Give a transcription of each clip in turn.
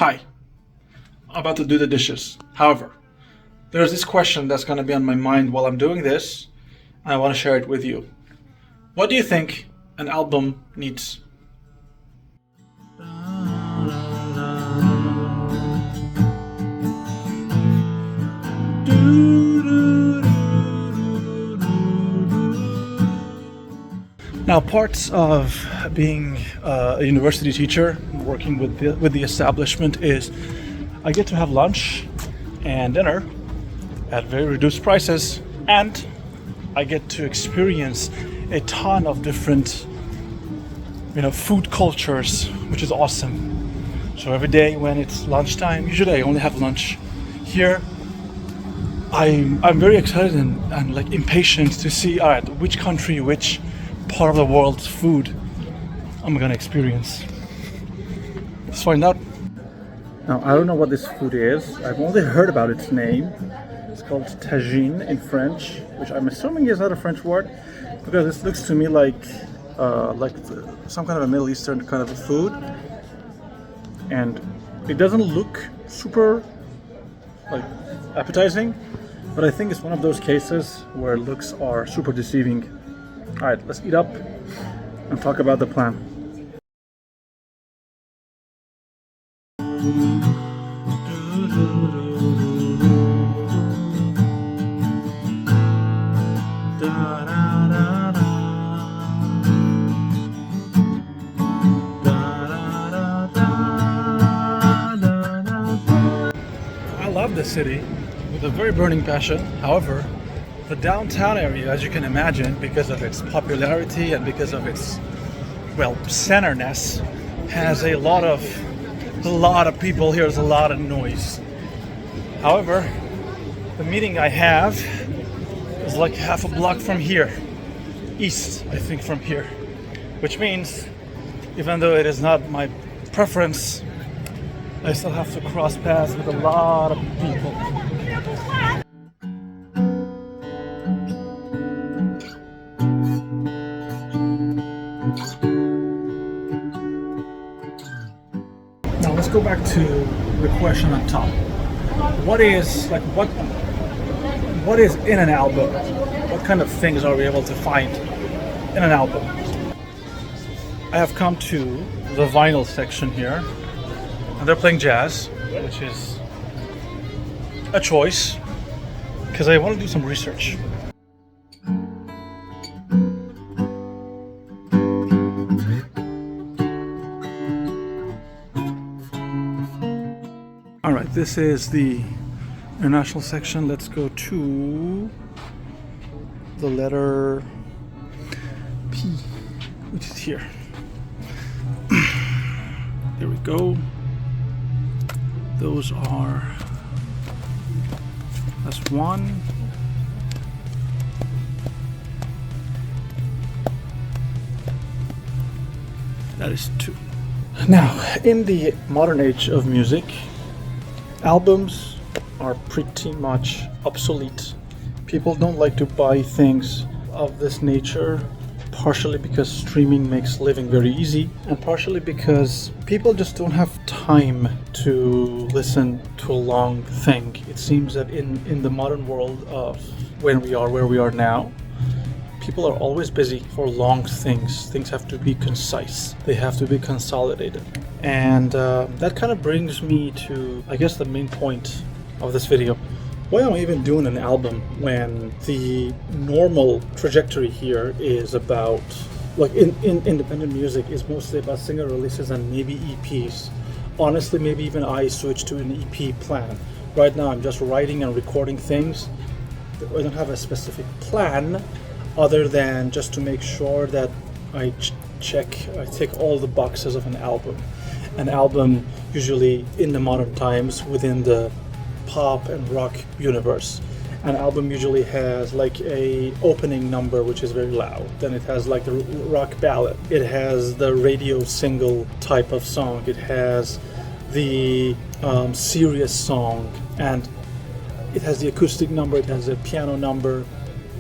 Hi, I'm about to do the dishes. However, there's this question that's going to be on my mind while I'm doing this, and I want to share it with you. What do you think an album needs? Now, parts of being a university teacher, working with the establishment, is I get to have lunch and dinner at very reduced prices, and I get to experience a ton of different, food cultures, which is awesome. So every day when it's lunchtime, usually I only have lunch here. I'm very excited and like impatient to see, all right, which country, which part of the world's food I'm gonna experience. Let's find out. Now, I don't know what this food is. I've only heard about its name. It's called tagine in French, which I'm assuming is not a French word, because this looks to me like some kind of a Middle Eastern kind of a food, and it doesn't look super like appetizing, but I think it's one of those cases where looks are super deceiving. All right, let's eat up and talk about the plan. I love this city with a very burning passion. However, the downtown area, as you can imagine, because of its popularity and because of its, centerness, has a lot of people here. There's a lot of noise. However, the meeting I have is like half a block from here, east, I think, from here, which means even though it is not my preference, I still have to cross paths with a lot of people. Now let's go back to the question on top. What is in an album? What kind of things are we able to find in an album? I have come to the vinyl section here, and they're playing jazz, which is a choice because I want to do some research. All right, this is the international section. Let's go to the letter P, which is here. There we go. That's one. That is two. Now, in the modern age of music, albums are pretty much obsolete. People don't like to buy things of this nature, partially because streaming makes living very easy, and partially because people just don't have time to listen to a long thing. It seems that in the modern world of when we are where we are now, people are always busy for long things. Things have to be concise. They have to be consolidated. And that kind of brings me to, I guess, the main point of this video. Why am I even doing an album when the normal trajectory here is about, in independent music, is mostly about single releases and maybe EPs. Honestly, maybe even I switched to an EP plan. Right now I'm just writing and recording things. I don't have a specific plan other than just to make sure that I tick all the boxes of an album. An album usually in the modern times within the pop and rock universe. An album usually has like a opening number which is very loud. Then it has like the rock ballad. It has the radio single type of song. It has the serious song, and it has the acoustic number. It has a piano number.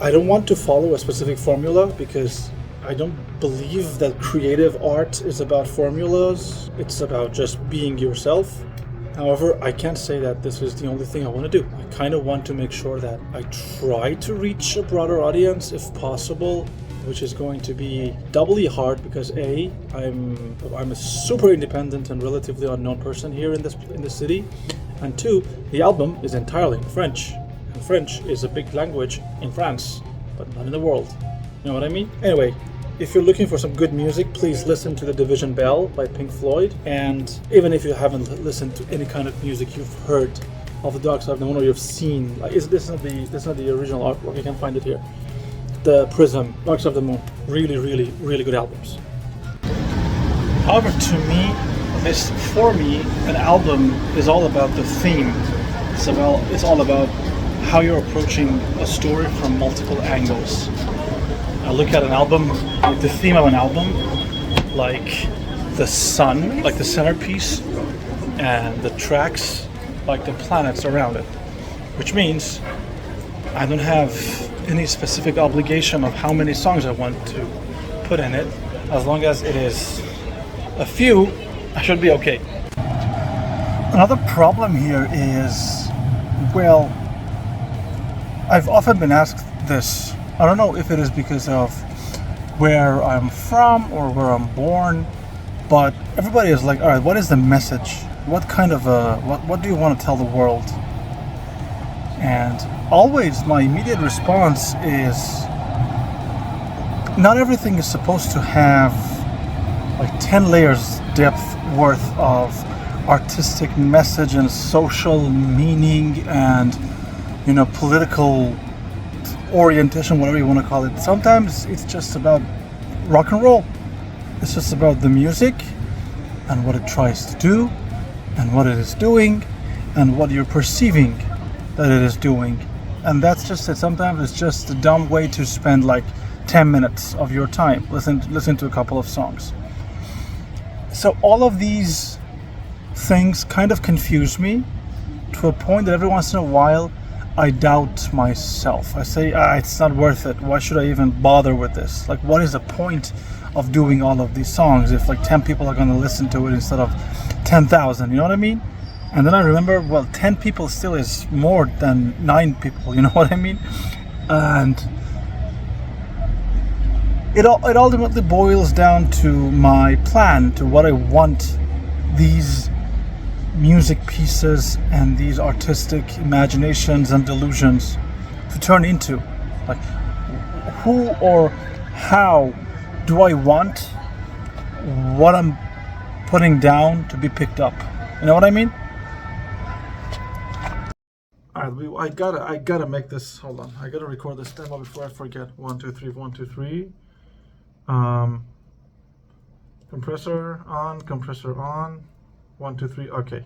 I don't want to follow a specific formula because I don't believe that creative art is about formulas. It's about just being yourself. However, I can't say that this is the only thing I want to do. I kind of want to make sure that I try to reach a broader audience if possible, which is going to be doubly hard because I'm a super independent and relatively unknown person here in this city, and two, the album is entirely in French, and French is a big language in France, but not in the world. You know what I mean? Anyway, if you're looking for some good music, please listen to The Division Bell by Pink Floyd. And even if you haven't listened to any kind of music, you've heard of The Dark Side of the Moon, or you've seen, like, this is not the original artwork. You can find it here. The Prism, Dark Side of the Moon, really, really, really good albums. However, for me, an album is all about the theme. It's all about how you're approaching a story from multiple angles. I look at an album, the theme of an album, like the sun, like the centerpiece, and the tracks, like the planets around it. Which means I don't have any specific obligation of how many songs I want to put in it. As long as it is a few, I should be okay. Another problem here is, well, I've often been asked this. I don't know if it is because of where I'm from or where I'm born, but everybody is like, all right, what is the message? What kind of what do you want to tell the world? And always my immediate response is, not everything is supposed to have like 10 layers depth worth of artistic message and social meaning and, you know, political orientation, whatever you want to call it. Sometimes it's just about rock and roll. It's just about the music and what it tries to do and what it is doing and what you're perceiving that it is doing. And that's just it. Sometimes it's just a dumb way to spend like 10 minutes of your time listen to a couple of songs. So all of these things kind of confuse me to a point that every once in a while I doubt myself. I say, it's not worth it. Why should I even bother with this? Like, what is the point of doing all of these songs if like 10 people are going to listen to it instead of 10,000? You know what I mean? And then I remember, well, 10 people still is more than 9 people. You know what I mean? And it ultimately boils down to my plan, to what I want these music pieces and these artistic imaginations and delusions to turn into. Like, who or how do I want what I'm putting down to be picked up? You know what I mean? Alright, I gotta make this. Hold on, I gotta record this demo before I forget. 1, 2, 3, 1, 2, 3. Compressor on. 1, 2, 3. Okay.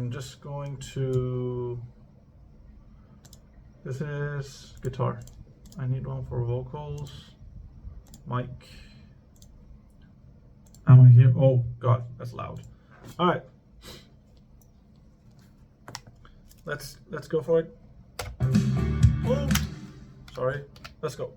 Just going to. This is guitar. I need one for vocals. Mic. Am I here? Oh God, that's loud. All right. Let's go for it. Oh, sorry. Let's go.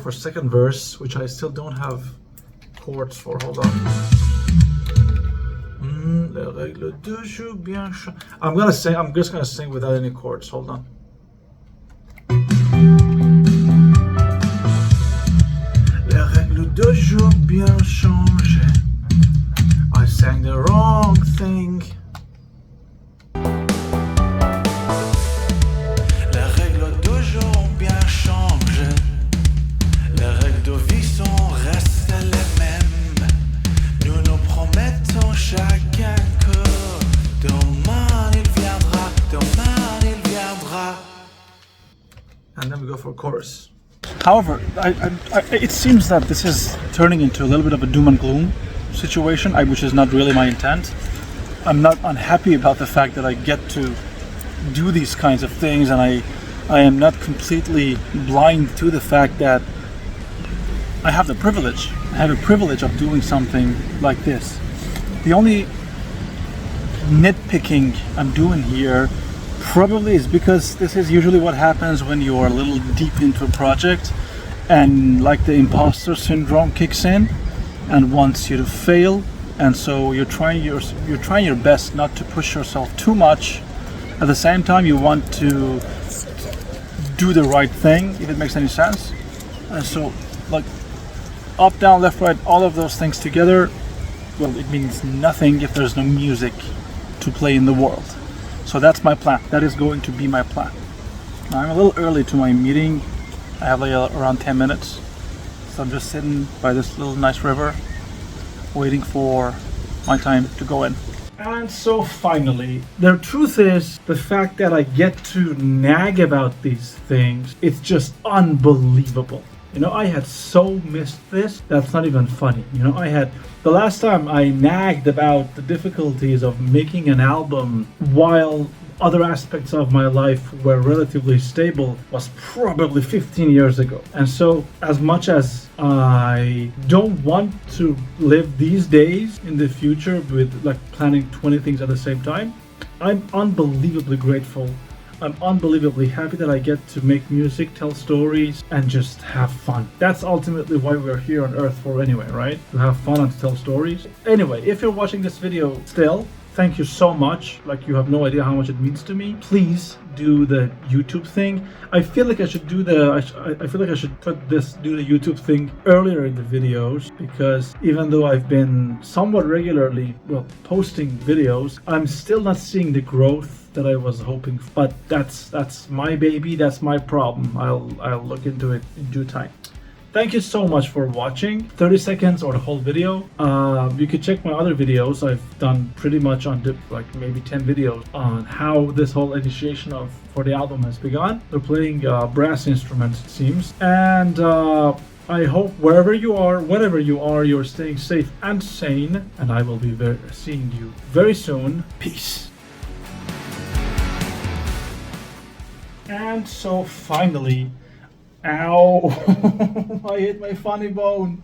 for second verse, which I still don't have chords for. Hold on. Les règles de jeu bien I'm gonna sing. I'm just gonna sing without any chords. Hold on. Les règles de jeu bien changé. I sang the wrong thing. Les règles de jeu ont bien changé. Les règles de vie sont restées les mêmes. Nous nous promettons chacun que demain il viendra, demain il viendra. And then we go for a chorus. However, it seems that this is turning into a little bit of a doom and gloom situation, which is not really my intent. I'm not unhappy about the fact that I get to do these kinds of things, and I am not completely blind to the fact that I have the privilege. I have a privilege of doing something like this. The only nitpicking I'm doing here probably is because this is usually what happens when you're a little deep into a project and like the imposter syndrome kicks in and wants you to fail, and so you're trying your best not to push yourself too much. At the same time, you want to do the right thing, if it makes any sense. And so like up, down, left, right, all of those things together, well, it means nothing if there's no music to play in the world. So that's my plan. That is going to be my plan. Now, I'm a little early to my meeting. I have like around 10 minutes. So I'm just sitting by this little nice river, waiting for my time to go in. And so finally, the truth is, the fact that I get to nag about these things, it's just unbelievable. You know, I had so missed this, that's not even funny. You know, the last time I nagged about the difficulties of making an album while other aspects of my life were relatively stable was probably 15 years ago. And so, as much as I don't want to live these days in the future with like planning 20 things at the same time, I'm unbelievably grateful. I'm unbelievably happy that I get to make music, tell stories, and just have fun. That's ultimately why we're here on Earth for anyway, right? To have fun and to tell stories. Anyway, if you're watching this video still, thank you so much. Like, you have no idea how much it means to me. Please do the YouTube thing. I feel like I should do the do the YouTube thing earlier in the videos, because even though I've been somewhat regularly posting videos, I'm still not seeing the growth that I was hoping for. But that's my baby, that's my problem. I'll look into it in due time. Thank you so much for watching. 30 seconds or the whole video. You can check my other videos. I've done pretty much on like maybe 10 videos on how this whole initiation for the album has begun. They're playing brass instruments, it seems. And I hope wherever you are, whenever you are, you're staying safe and sane. And I will be seeing you very soon. Peace. And so finally, ow, I hit my funny bone.